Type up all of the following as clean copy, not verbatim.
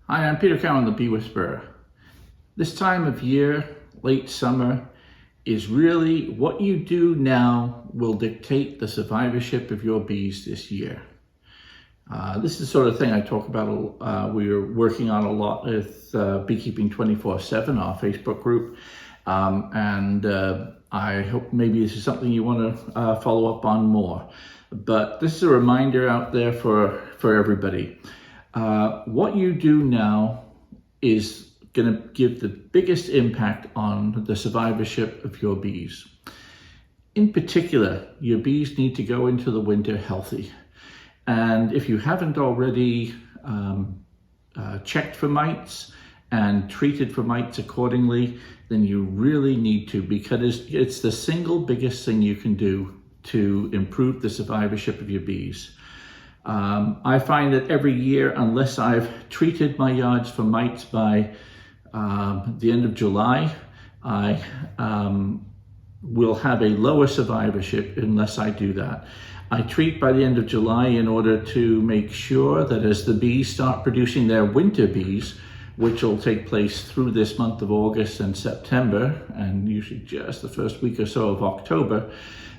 Hi, I'm Peter Cowan, the Bee Whisperer. This time of year, late summer, is really what you do now will dictate the survivorship of your bees this year. This is the sort of thing I talk about. We're working on a lot with Beekeeping 24/7, our Facebook group, and I hope maybe this is something you want to follow up on more. But this is a reminder out there for everybody. What you do now is going to give the biggest impact on the survivorship of your bees. In particular, your bees need to go into the winter healthy. And if you haven't already checked for mites and treated for mites accordingly, then you really need to, because it's the single biggest thing you can do to improve the survivorship of your bees. I find that every year, unless I've treated my yards for mites by the end of July, I will have a lower survivorship unless I do that. I treat by the end of July in order to make sure that as the bees start producing their winter bees, which will take place through this month of August and September, and usually just the first week or so of October,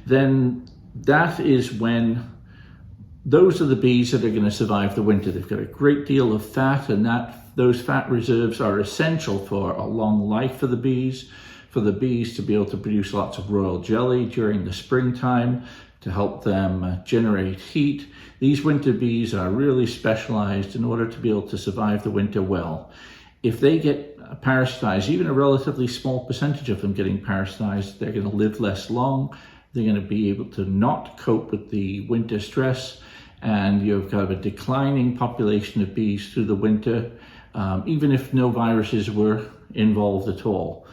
then that is when those are the bees that are going to survive the winter. They've got a great deal of fat, and those fat reserves are essential for a long life for the bees to be able to produce lots of royal jelly during the springtime, to help them generate heat. These winter bees are really specialized in order to be able to survive the winter well. If they get parasitized, even a relatively small percentage of them getting parasitized, they're going to live less long. They're going to be able to not cope with the winter stress, and you've got a declining population of bees through the winter, even if no viruses were involved at all.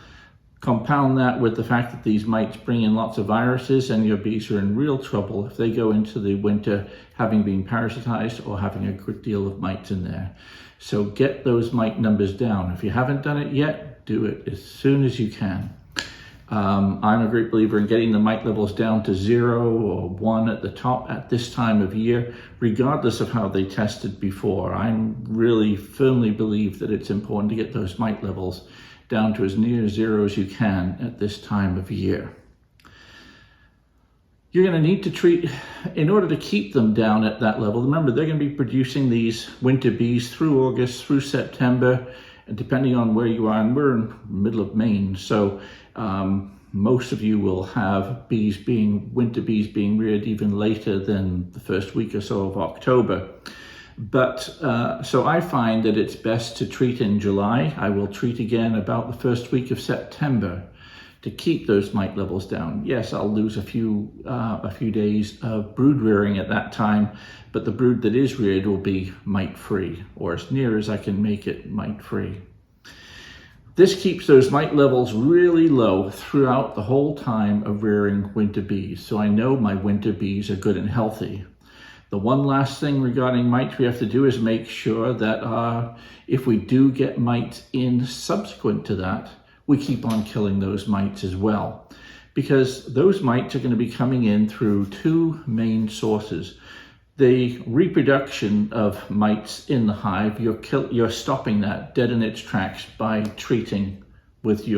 Compound that with the fact that these mites bring in lots of viruses, and your bees are in real trouble if they go into the winter having been parasitized or having a good deal of mites in there. So get those mite numbers down. If you haven't done it yet, do it as soon as you can. I'm a great believer in getting the mite levels down to 0 or 1 at the top at this time of year, regardless of how they tested before. I really firmly believe that it's important to get those mite levels down to as near 0 as you can at this time of year. You're going to need to treat, in order to keep them down at that level. Remember, they're going to be producing these winter bees through August, through September, and depending on where you are, and we're in the middle of Maine, so most of you will have winter bees being reared even later than the first week or so of October. But so I find that it's best to treat in July. I will treat again about the first week of September to keep those mite levels down. Yes, I'll lose a few days of brood rearing at that time, but the brood that is reared will be mite-free, or as near as I can make it mite-free. This keeps those mite levels really low throughout the whole time of rearing winter bees, so I know my winter bees are good and healthy. The one last thing regarding mites we have to do is make sure that if we do get mites in subsequent to that, we keep on killing those mites as well, because those mites are going to be coming in through two main sources. The reproduction of mites in the hive, you're stopping that dead in its tracks by treating with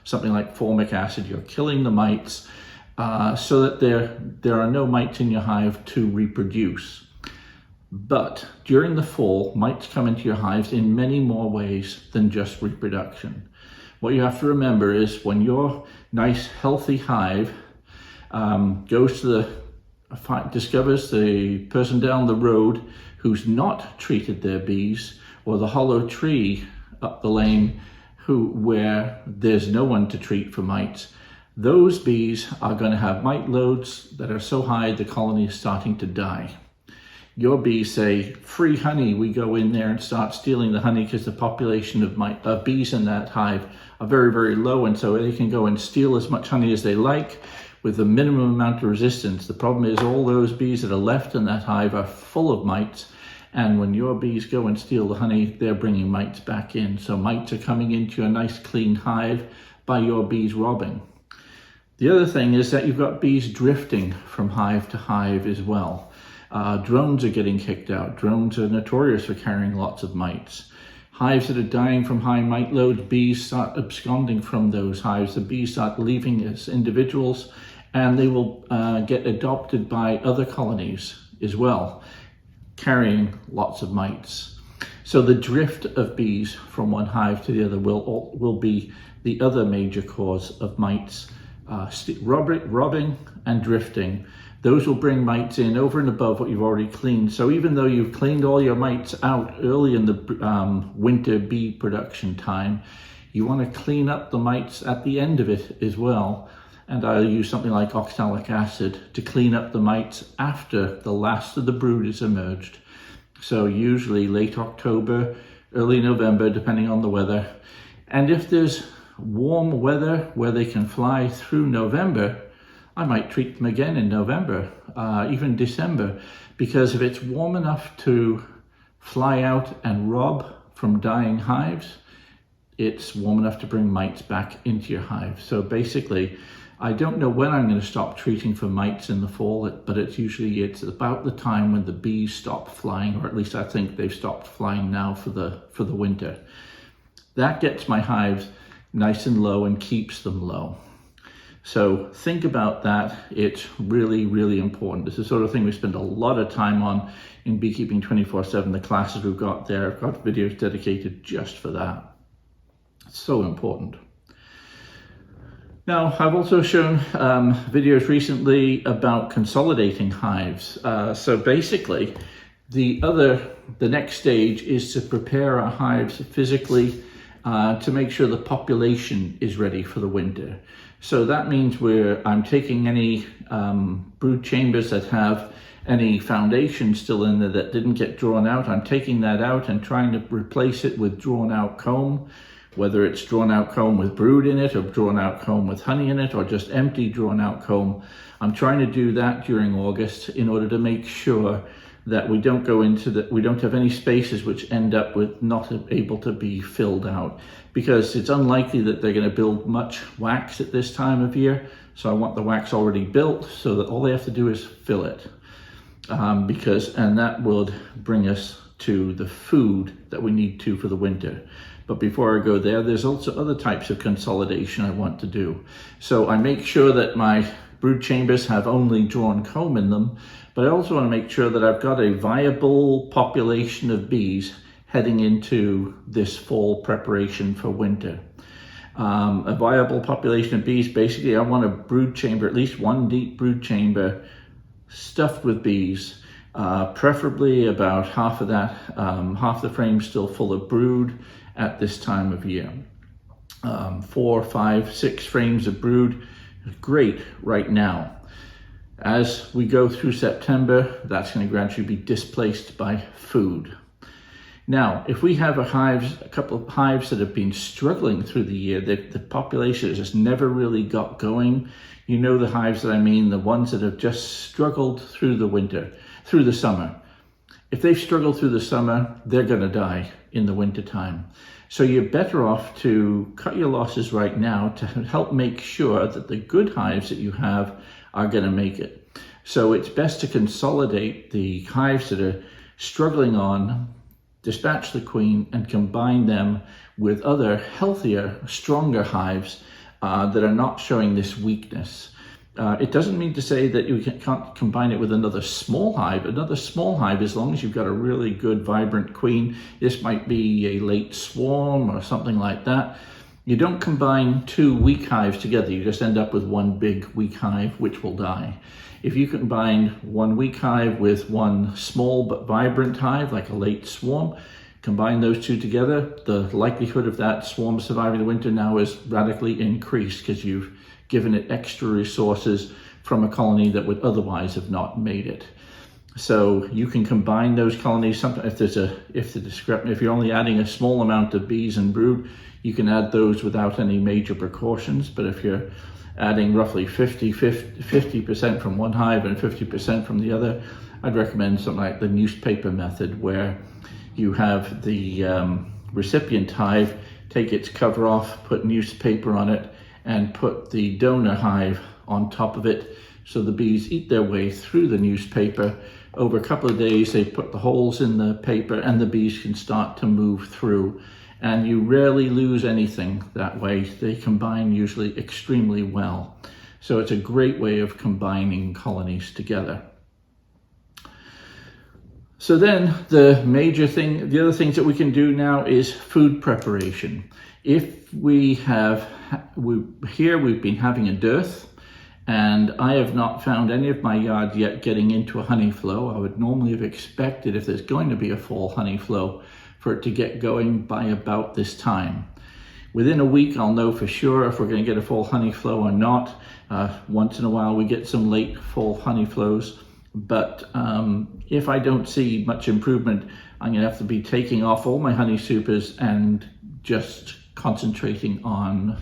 something like formic acid. You're killing the mites so that there are no mites in your hive to reproduce. But during the fall, mites come into your hives in many more ways than just reproduction. What you have to remember is when your nice healthy hive discovers the person down the road who's not treated their bees, or the hollow tree up the lane where there's no one to treat for mites, those bees are going to have mite loads that are so high the colony is starting to die. Your bees say, free honey. We go in there and start stealing the honey because the population of bees in that hive are very, very low, and so they can go and steal as much honey as they like with the minimum amount of resistance. The problem is all those bees that are left in that hive are full of mites, and when your bees go and steal the honey, they're bringing mites back in. So mites are coming into a nice clean hive by your bees robbing. The other thing is that you've got bees drifting from hive to hive as well. Drones are getting kicked out. Drones are notorious for carrying lots of mites. Hives that are dying from high mite loads, bees start absconding from those hives. The bees start leaving as individuals, and they will get adopted by other colonies as well, carrying lots of mites. So the drift of bees from one hive to the other will be the other major cause of mites. Robbing and drifting. Those will bring mites in over and above what you've already cleaned. So even though you've cleaned all your mites out early in the winter bee production time, you want to clean up the mites at the end of it as well. And I'll use something like oxalic acid to clean up the mites after the last of the brood is emerged. So usually late October, early November, depending on the weather. And if there's warm weather where they can fly through November, I might treat them again in November, even December, because if it's warm enough to fly out and rob from dying hives, it's warm enough to bring mites back into your hive. So basically, I don't know when I'm going to stop treating for mites in the fall, but it's about the time when the bees stop flying, or at least I think they've stopped flying now for the winter. That gets my hives nice and low and keeps them low. So think about that. It's really, really important. It's the sort of thing we spend a lot of time on in Beekeeping 24/7. The classes we've got there, I've got videos dedicated just for that. It's so important. Now, I've also shown videos recently about consolidating hives. So basically, the next stage is to prepare our hives physically to make sure the population is ready for the winter. So that means I'm taking any brood chambers that have any foundation still in there that didn't get drawn out. I'm taking that out and trying to replace it with drawn out comb, whether it's drawn out comb with brood in it or drawn out comb with honey in it or just empty drawn out comb. I'm trying to do that during August in order to make sure that we don't have any spaces which end up with not able to be filled out, because it's unlikely that they're going to build much wax at this time of year. So I want the wax already built so that all they have to do is fill it, and that would bring us to the food that we need for the winter. But before I go there, there's also other types of consolidation I want to do. So I make sure that my brood chambers have only drawn comb in them, but I also want to make sure that I've got a viable population of bees heading into this fall preparation for winter. A viable population of bees, basically I want a brood chamber, at least one deep brood chamber stuffed with bees, preferably about half of that, half the frame still full of brood at this time of year. 4, 5, 6 frames of brood is great right now. As we go through September, that's going to gradually be displaced by food. Now, if we have a couple of hives that have been struggling through the year, the population has just never really got going. You know the hives that I mean, the ones that have just struggled through the summer. If they've struggled through the summer, they're going to die in the winter time. So you're better off to cut your losses right now to help make sure that the good hives that you have are going to make it. So it's best to consolidate the hives that are struggling on, dispatch the queen, and combine them with other healthier, stronger hives that are not showing this weakness. It doesn't mean to say that you can't combine it with another small hive. Another small hive, as long as you've got a really good, vibrant queen, this might be a late swarm or something like that. You don't combine 2 weak hives together. You just end up with one big weak hive, which will die. If you combine one weak hive with one small but vibrant hive, like a late swarm, combine those 2 together, the likelihood of that swarm surviving the winter now is radically increased because you've given it extra resources from a colony that would otherwise have not made it. So you can combine those colonies. Sometimes if you're only adding a small amount of bees and brood, you can add those without any major precautions. But if you're adding roughly 50% from one hive and 50% from the other, I'd recommend something like the newspaper method, where you have the recipient hive take its cover off, put newspaper on it, and put the donor hive on top of it. So the bees eat their way through the newspaper, over a couple of days, they put the holes in the paper and the bees can start to move through. And you rarely lose anything that way. They combine usually extremely well. So it's a great way of combining colonies together. So then the other things that we can do now is food preparation. If we've been having a dearth, and I have not found any of my yards yet getting into a honey flow. I would normally have expected, if there's going to be a fall honey flow, for it to get going by about this time. Within a week, I'll know for sure if we're going to get a fall honey flow or not. Once in a while, we get some late fall honey flows. But if I don't see much improvement, I'm going to have to be taking off all my honey supers and just concentrating on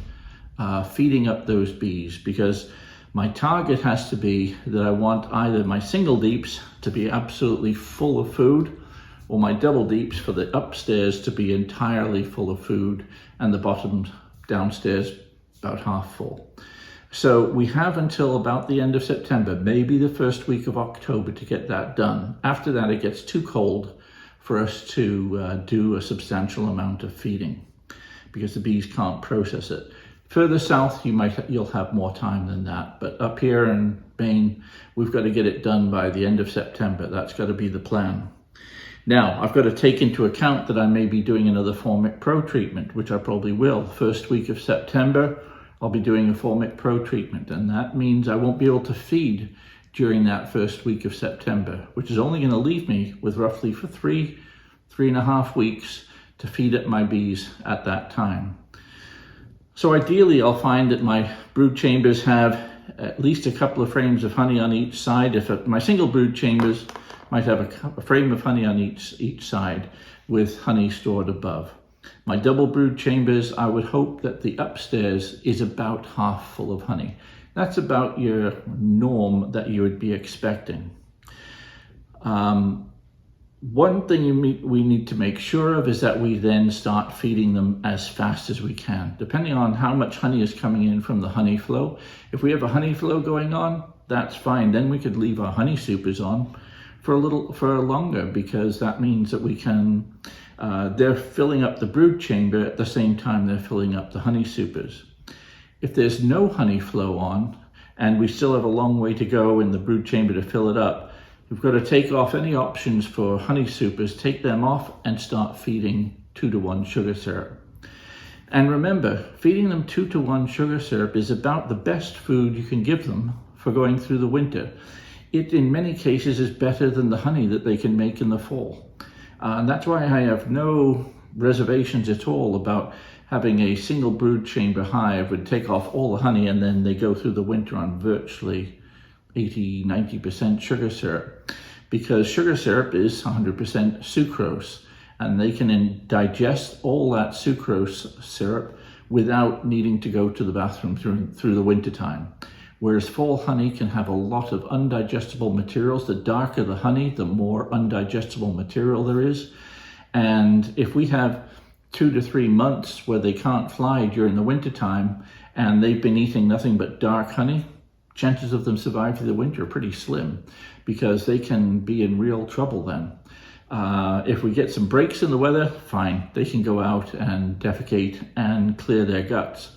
feeding up those bees, because my target has to be that I want either my single deeps to be absolutely full of food, or my double deeps for the upstairs to be entirely full of food, and the bottom downstairs about half full. So we have until about the end of September, maybe the first week of October, to get that done. After that, it gets too cold for us to do a substantial amount of feeding, because the bees can't process it. Further south, you'll have more time than that. But up here in Maine, we've got to get it done by the end of September. That's got to be the plan. Now, I've got to take into account that I may be doing another Formic Pro treatment, which I probably will. First week of September, I'll be doing a Formic Pro treatment, and that means I won't be able to feed during that first week of September, which is only going to leave me with roughly for three and a half weeks to feed up my bees at that time. So ideally, I'll find that my brood chambers have at least a couple of frames of honey on each side. My single brood chambers might have a frame of honey on each side with honey stored above. My double brood chambers, I would hope that the upstairs is about half full of honey. That's about your norm that you would be expecting. One thing we need to make sure of is that we then start feeding them as fast as we can, depending on how much honey is coming in from the honey flow. If we have a honey flow going on, that's fine. Then we could leave our honey supers on for longer, because that means that we can, they're filling up the brood chamber at the same time they're filling up the honey supers. If there's no honey flow on, and we still have a long way to go in the brood chamber to fill it up, we've got to take off any options for honey supers, take them off, and start feeding 2-to-1 sugar syrup. And remember, feeding them 2-to-1 sugar syrup is about the best food you can give them for going through the winter. It, in many cases, is better than the honey that they can make in the fall. And that's why I have no reservations at all about having a single brood chamber hive would take off all the honey, and then they go through the winter on virtually 80-90% sugar syrup, because sugar syrup is 100% sucrose, and they can digest all that sucrose syrup without needing to go to the bathroom through the winter time. Whereas fall honey can have a lot of undigestible materials. The darker the honey, the more undigestible material there is. And if we have 2 to 3 months where they can't fly during the winter time, and they've been eating nothing but dark honey, chances of them surviving the winter are pretty slim, because they can be in real trouble then. If we get some breaks in the weather, fine, they can go out and defecate and clear their guts.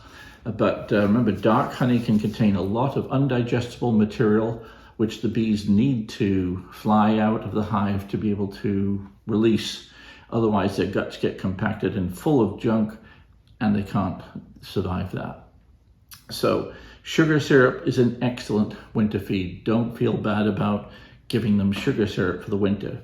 But remember, dark honey can contain a lot of undigestible material, which the bees need to fly out of the hive to be able to release. Otherwise, their guts get compacted and full of junk, and they can't survive that. So sugar syrup is an excellent winter feed. Don't feel bad about giving them sugar syrup for the winter.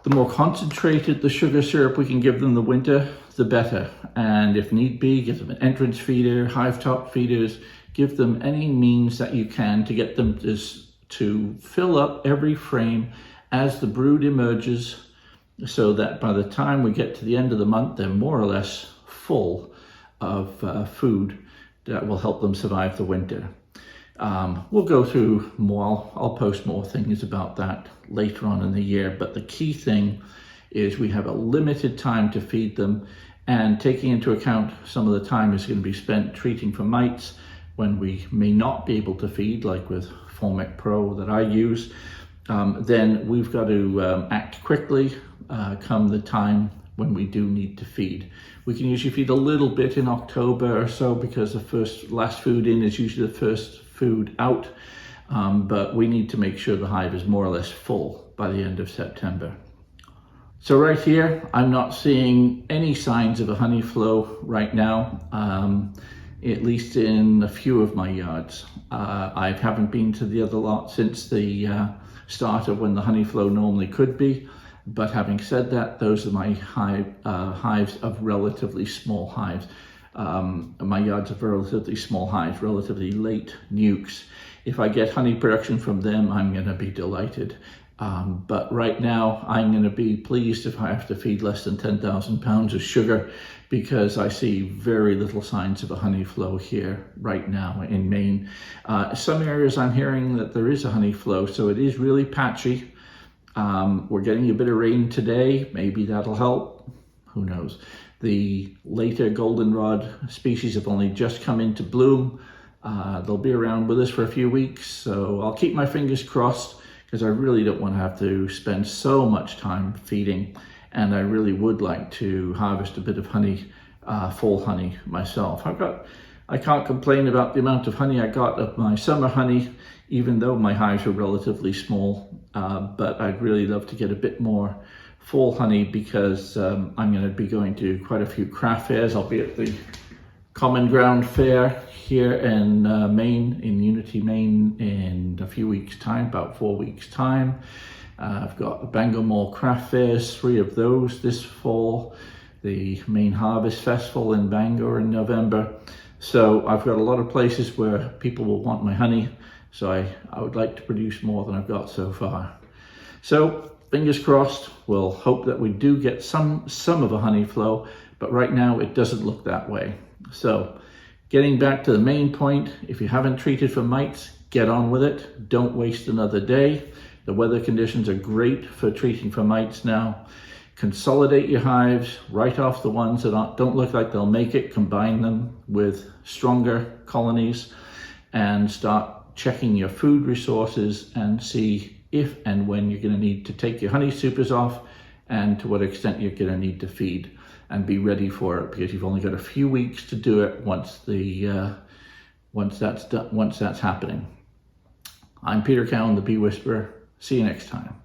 The more concentrated the sugar syrup we can give them the winter, the better. And if need be, give them an entrance feeder, hive top feeders, give them any means that you can to get them to fill up every frame as the brood emerges, so that by the time we get to the end of the month, they're more or less full of food that will help them survive the winter. We'll go through more, I'll post more things about that later on in the year, but the key thing is we have a limited time to feed them, and taking into account some of the time is going to be spent treating for mites when we may not be able to feed, like with Formic Pro that I use. then we've got to act quickly come the time when we do need to feed. We can usually feed a little bit in October or so because the last food in is usually the first food out, but we need to make sure the hive is more or less full by the end of September. So right here, I'm not seeing any signs of a honey flow right now, at least in a few of my yards. I haven't been to the other lot since the start of when the honey flow normally could be. But having said that, those are my hives of relatively small hives. My yards of relatively small hives, relatively late nukes. If I get honey production from them, I'm going to be delighted. But right now, I'm going to be pleased if I have to feed less than 10,000 pounds of sugar, because I see very little signs of a honey flow here right now in Maine. Some areas I'm hearing that there is a honey flow, so it is really patchy. We're getting a bit of rain today. Maybe that'll help. Who knows? The later goldenrod species have only just come into bloom. They'll be around with us for a few weeks, so I'll keep my fingers crossed, because I really don't want to have to spend so much time feeding, and I really would like to harvest a bit of honey, fall honey myself. I can't complain about the amount of honey I got of my summer honey, even though my hives are relatively small, but I'd really love to get a bit more fall honey, because I'm going to be going to quite a few craft fairs. I'll be at the Common Ground Fair here in Maine, in Unity, Maine, in a few weeks' time, about 4 weeks' time. I've got the Bangor Mall Craft Fairs, 3 of those this fall, the Maine Harvest Festival in Bangor in November. So I've got a lot of places where people will want my honey, so I would like to produce more than I've got so far. So fingers crossed, we'll hope that we do get some of a honey flow, but right now it doesn't look that way. So getting back to the main point, if you haven't treated for mites, get on with it. Don't waste another day. The weather conditions are great for treating for mites now. Consolidate your hives, write off the ones that don't look like they'll make it, combine them with stronger colonies, and start checking your food resources and see if and when you're going to need to take your honey supers off, and to what extent you're going to need to feed, and be ready for it, because you've only got a few weeks to do it once that's happening. I'm Peter Cowan, the Bee Whisperer. See you next time.